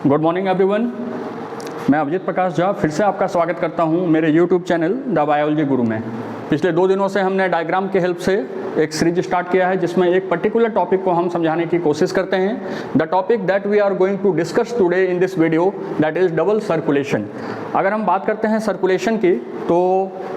Good morning everyone. मैं अभिजीत प्रकाश झा फिर से आपका स्वागत करता हूं मेरे YouTube चैनल द बायोलॉजी गुरु में। पिछले 2 दिनों से हमने डायग्राम के हेल्प से एक सीरीज स्टार्ट किया है जिसमें एक पर्टिकुलर टॉपिक को हम समझाने की कोशिश करते हैं। The topic that we are going to discuss today in this video that is double circulation. अगर हम बात करते हैं सर्कुलेशन की तो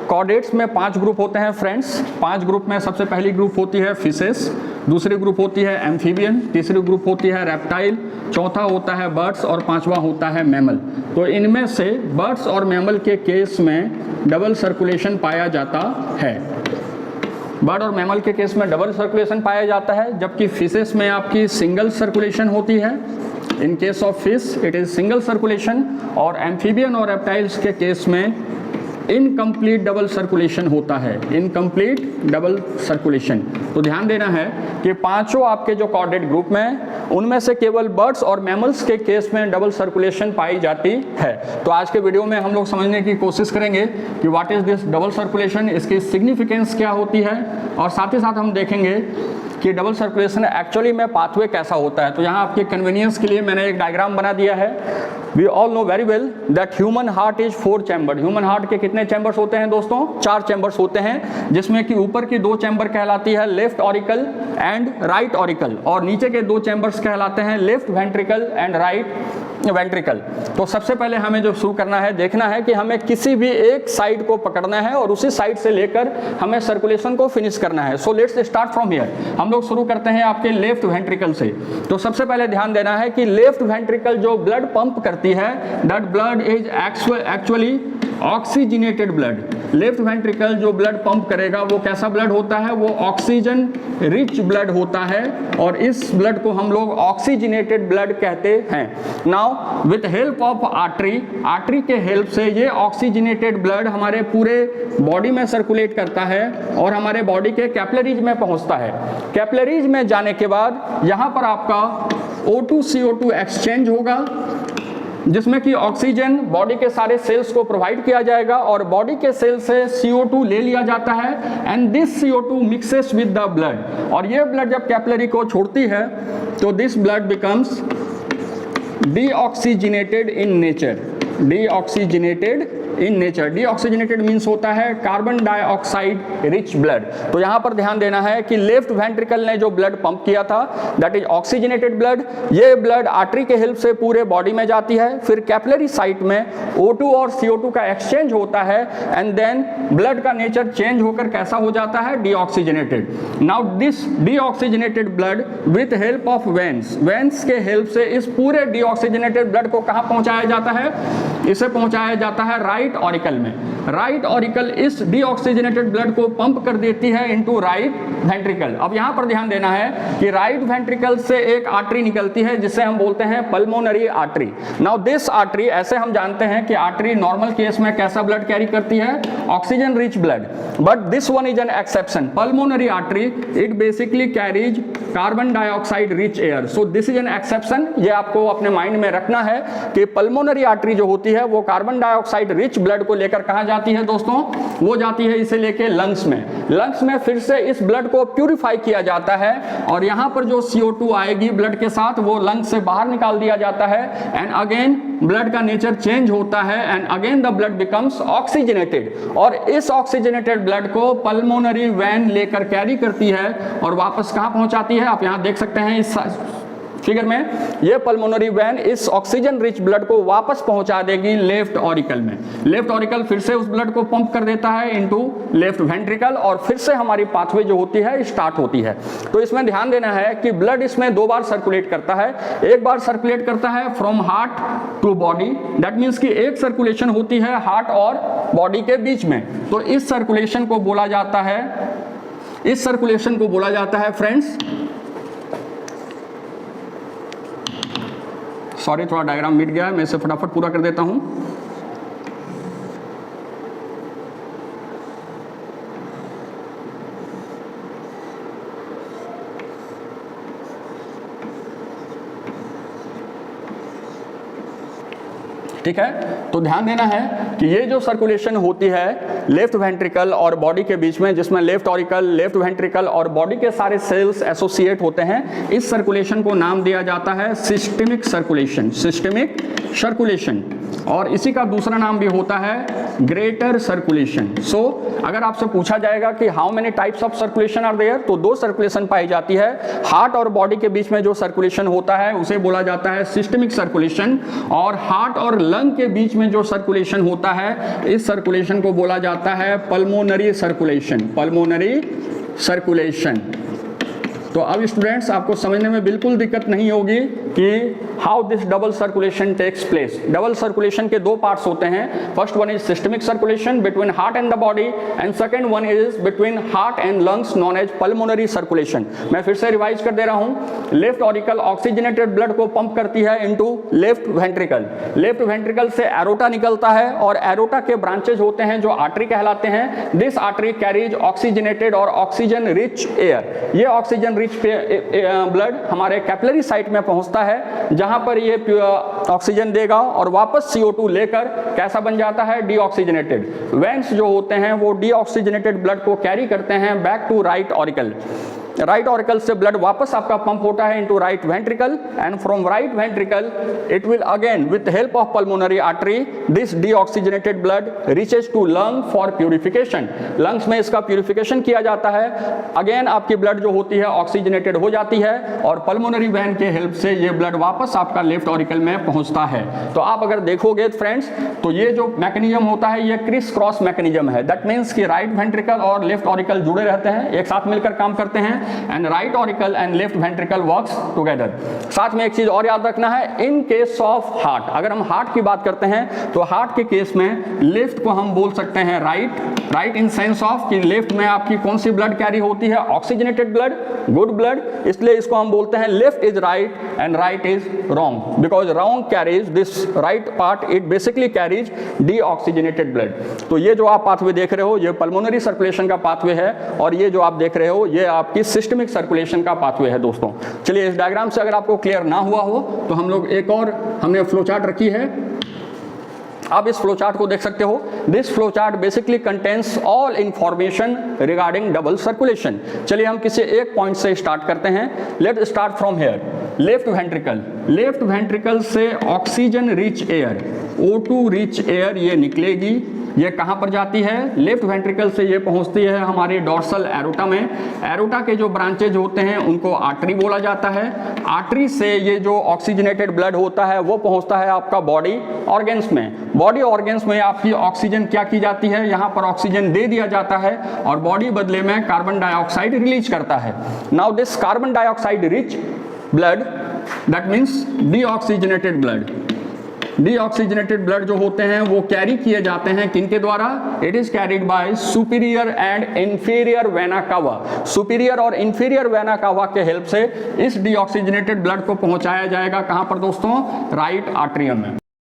कॉर्डेट्स में 5 ग्रुप होते हैं फ्रेंड्स। 5 ग्रुप में सबसे पहली ग्रुप होती है फिशेस, दूसरी ग्रुप होती है एम्फीबियन, तीसरी ग्रुप होती है रेप्टाइल, चौथा होता है बर्ड्स और पांचवा होता है मैमल। तो इनमें से बर्ड्स और मैमल के केस में डबल सर्कुलेशन पाया जाता है। बर्ड और मैमल के केस में डबल सर्कुलेशन पाया जाता है, जबकि फिशेस में आपकी सिंगल सर्कुलेशन होती है। In case of fish it is single circulation, और एम्फीबियन और रेप्टाइल्स के केस में इनकम्प्लीट डबल सर्कुलेशन होता है। Incomplete double circulation. तो ध्यान देना है कि पांचों आपके जो कॉर्डेट ग्रुप में उनमें से केवल बर्ड्स और मैमल्स के केस में डबल सर्कुलेशन पाई जाती है। तो आज के वीडियो में हम लोग समझने की कोशिश करेंगे कि what is this double circulation, इसकी सिग्निफिकेंस क्या होती है, और साथ ही साथ हम देखेंगे कि डबल सर्कुलेशन एक्चुअली में पाथवे कैसा होता है। तो यहाँ आपके कन्वीनियंस के लिए मैंने एक डायग्राम बना दिया है। We all know very well that human heart is 4 chamber. Human heart के कितने चैम्बर्स होते हैं दोस्तों? 4 चैम्बर्स होते हैं, जिसमें कि ऊपर की 2 चैम्बर कहलाती है left auricle and right auricle, और नीचे के 2 चैम्बर्स कहलाते हैं left ventricle and right ventricle. तो सबसे पहले हमें जो शुरू करना है, देखना है कि हमें किसी भी एक साइड को पकड़ना है और उसी साइड से लेकर हमें सर्कुलेशन को फिनिश करना है। So let's start from here. हम लोग शुरू करते हैं आपके लेफ्ट वेंट्रिकल से। तो सबसे पहले ध्यान देना है कि लेफ्ट वेंट्रिकल जो ब्लड पंप करती है, that blood is actually oxygenated blood. Left ventricle जो ब्लड पंप करेगा वो कैसा ब्लड होता है? वो ऑक्सीजन रिच ब्लड होता है, और इस ब्लड को हम लोग ऑक्सीजनेटेड ब्लड कहते हैं। Now with help of artery, artery के हेल्प से ये ऑक्सीजनेटेड ब्लड हमारे पूरे बॉडी में सर्कुलेट करता है और हमारे बॉडी के कैपिलरीज में पहुंचता है। कैपिलरीज में जाने के बाद यहाँ पर आपका O2 CO2 एक्सचेंज होगा, जिसमें कि ऑक्सीजन बॉडी के सारे सेल्स को प्रोवाइड किया जाएगा, और बॉडी के सेल से CO2 ले लिया जाता है, and this CO2 mixes with the blood. और ये ब्लड जब कैपिलरी को छोड़ती है तो this blood becomes deoxygenated in nature. Deoxygenated in nature. Deoxygenated means होता है कार्बन डाइऑक्साइड रिच ब्लड। तो यहां पर ध्यान देना है कि लेफ्ट वेंट्रिकल ने जो ब्लड पंप किया था दैट इज ऑक्सीजनेटेड ब्लड। ये ब्लड आर्टरी के हेल्प से पूरे बॉडी में जाती है, फिर कैपिलरी साइट में O2 और CO2 का एक्सचेंज होता है, एंड देन ब्लड का नेचर चेंज होकर कैसा हो जाता है? Deoxygenated. Now this deoxygenated blood with help of veins, veins के हेल्प से इस पूरे डीऑक्सीजनेटेड ब्लड को कहां पहुंचाया जाता है? इसे पहुंचाया जाता है राइट ऑरिकल में। राइट ऑरिकल इस डीऑक्सीजनेटेड ब्लड को पंप कर देती है इनटू राइट वेंट्रिकल। अब यहां पर ध्यान देना है कि राइट वेंट्रिकल से एक आर्टरी निकलती है जिसे हम बोलते हैं pulmonary artery. Now this artery, ऐसे हम जानते हैं कि आर्टरी नॉर्मल केस में कैसा ब्लड कैरी करती है? Oxygen rich blood, but this one is an exception. Pulmonary artery it basically carries carbon dioxide rich air. So this is an exception. ये आपको अपने माइंड में रखना है कि पल्मोनरी आर्टरी जो होती है वो कार्बन डाइऑक्साइड रिच ब्लड को लेकर कहां जाती है दोस्तों? वो जाती है इसे लेके लंग्स में। लंग्स में फिर से इस ब्लड को प्यूरिफाई किया जाता है, और यहां पर जो CO2 आएगी ब्लड के साथ वो लंग्स से बाहर निकाल दिया जाता है, एंड अगेन ब्लड का नेचर चेंज होता है, and again the blood becomes oxygenated. और इस ऑक्सीजनेटेड ब्लड को पल्मोनरी वैन लेकर कैरी करती है और वापस कहां पहुंचाती है? आप यहां देख सकते हैं इस फिगर में, ये पल्मोनरी वैन इस ऑक्सीजन रिच ब्लड को वापस पहुंचा देगी लेफ्ट ऑरिकल में। लेफ्ट ऑरिकल फिर से उस ब्लड को पंप कर देता है इनटू लेफ्ट वेंट्रिकल, और फिर से हमारी पाथवे जो होती है स्टार्ट होती है। तो इसमें ध्यान देना है कि ब्लड इसमें 2 बार सर्कुलेट करता है। एक बार सर्कुलेट करता है from heart to body, that means कि एक सर्कुलेशन होती है हार्ट और बॉडी के बीच में। तो इस सर्कुलेशन को बोला जाता है, इस सर्कुलेशन को बोला जाता है फ्रेंड्स, सॉरी थोड़ा डायग्राम मिट गया है, मैं इसे फटाफट पूरा कर देता हूं। ठीक है। तो ध्यान देना है कि ये जो सर्कुलेशन होती है लेफ्ट वेंट्रिकल और बॉडी के बीच में, जिसमें लेफ्ट ऑरिकल, लेफ्ट वेंट्रिकल और बॉडी के सारे सेल्स एसोसिएट होते हैं, इस सर्कुलेशन को नाम दिया जाता है सिस्टेमिक सर्कुलेशन, सिस्टेमिक सर्कुलेशन। और इसी का दूसरा नाम भी होता है ग्रेटर सर्कुलेशन। सो अगर आपसे पूछा जाएगा कि how many types of circulation are there, तो दो सर्कुलेशन पाई जाती है। हार्ट और बॉडी के बीच में जो सर्कुलेशन होता है उसे बोला जाता है सिस्टेमिक सर्कुलेशन, और हार्ट और लंग के बीच में जो सर्कुलेशन होता है इस सर्कुलेशन को बोला जाता है पल्मोनरी सर्कुलेशन, पल्मोनरी सर्कुलेशन। तो अब स्टूडेंट्स आपको समझने में बिल्कुल दिक्कत नहीं होगी कि how this double circulation takes place. Double circulation के दो पार्ट्स होते हैं, first one is systemic circulation between heart and the body, and second one is between heart and lungs known as pulmonary circulation. मैं फिर से revise कर दे रहा हूं। लेफ्ट ऑरिकल ऑक्सीजनेटेड ब्लड को पंप करती है into left ventricle, left ventricle से एरोटा निकलता है और एरोटा के ब्रांचेज होते हैं जो आर्टरी कहलाते हैं। दिस आर्टरी कैरीज ऑक्सीजनेटेड और ऑक्सीजन रिच एयर। ये ऑक्सीजन रिच ब्लड हमारे कैपिलरी साइट में पहुंचता है, जहां पर ये ऑक्सीजन देगा और वापस CO2 लेकर कैसा बन जाता है, डीऑक्सीजनेटेड। वेन्स जो होते हैं वो डीऑक्सीजनेटेड ब्लड को कैरी करते हैं back to right auricle. Right auricle से ब्लड वापस आपका पंप होता है into right ventricle, and from right ventricle it will again with help of pulmonary artery this deoxygenated blood reaches to lung for purification. Lungs में इसका purification किया जाता है। अगेन आपकी ब्लड जो होती है ऑक्सीजनेटेड हो जाती है और पल्मोनरी वैन के हेल्प से ये ब्लड वापस आपका लेफ्ट ऑरिकल में पहुंचता है। तो आप अगर देखोगे फ्रेंड्स तो ये जो मैकेनिज्म होता है ये क्रिस क्रॉस मैकेनिज्म है। दैट मीन्स कि राइट वेंट्रिकल और लेफ्ट ऑरिकल जुड़े रहते हैं, एक साथ मिलकर काम करते हैं, and right auricle and left ventricle works together. साथ में एक चीज और याद रखना है, इन केस ऑफ हार्ट, अगर हम हार्ट की बात करते हैं तो हार्ट के केस में लेफ्ट को हम बोल सकते हैं right, right in sense of कि लेफ्ट में आपकी कौन सी ब्लड कैरी होती है, ऑक्सीजनेटेड ब्लड, गुड ब्लड, इसलिए इसको हम बोलते हैं left is right and right is wrong, because wrong carries this right part, it basically carries deoxygenated blood. तो ये जो आप पाथवे देख रहे हो ये पल्मोनरी सर्कुलेशन का पाथवे है, और ये जो आप देख रहे हो ये आपकी सिस्टमिक सर्कुलेशन का पाथवे है दोस्तों। चलिए इस डायग्राम से अगर आपको क्लियर ना हुआ हो तो हम लोग एक और हमने फ्लो चार्ट रखी है, आप इस फ्लो चार्ट को देख सकते हो। This flow chart basically contains all information regarding double circulation. चलिए हम किसी एक पॉइंट से स्टार्ट करते हैं। Let's start from here, left ventricle. Left ventricle से oxygen rich air, O2 rich air ये निकलेगी। ये कहाँ पर जाती है, लेफ्ट वेंट्रिकल से ये पहुंचती है हमारे डॉर्सल एरोटा में। एरोटा के जो ब्रांचेज होते हैं उनको आर्टरी बोला जाता है। आर्टरी से ये जो ऑक्सीजनेटेड ब्लड होता है वो पहुंचता है आपका बॉडी ऑर्गन्स में। बॉडी ऑर्गन्स में आपकी ऑक्सीजन क्या की जाती है, यहाँ पर ऑक्सीजन दे दिया जाता है और बॉडी बदले में कार्बन डाइऑक्साइड रिलीज करता है। Now this carbon dioxide rich blood, that means deoxygenated blood, deoxygenated blood जो होते हैं वो कैरी किए जाते हैं किनके द्वारा, it is carried by superior and inferior vena cava. Superior और इंफीरियर वेना कावा के हेल्प से इस डीऑक्सीजनेटेड ब्लड को पहुंचाया जाएगा कहां पर दोस्तों, राइट आर्टरियम में।